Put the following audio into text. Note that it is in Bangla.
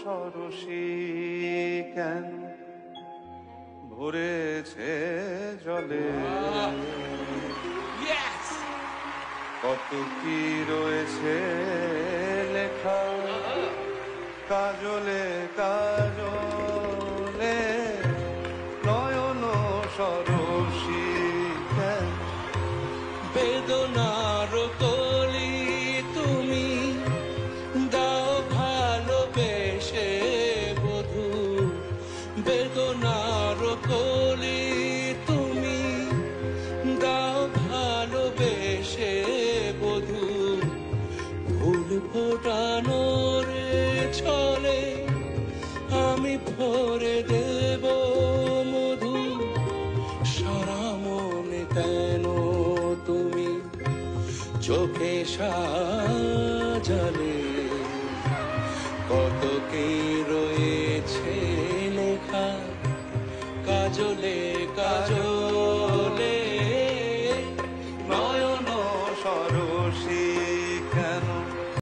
সরসী কেন ভরেছে জলে, কত কি রয়েছে লেখা কাজলে কাজলে, নয়ন সরসী কেন বেদনার কলি তুমি দাও ভালোবেসে বধূ, বেদনার কলি তুমি দাও ভালোবেসে বধূ, ফুল ফোটানোর ছলে আমি ভরে দেব মধু, সারা মনে কেন তুমি চোখে সাজালে, কত কি রয়েছে লেখা কাজলে কাজলে।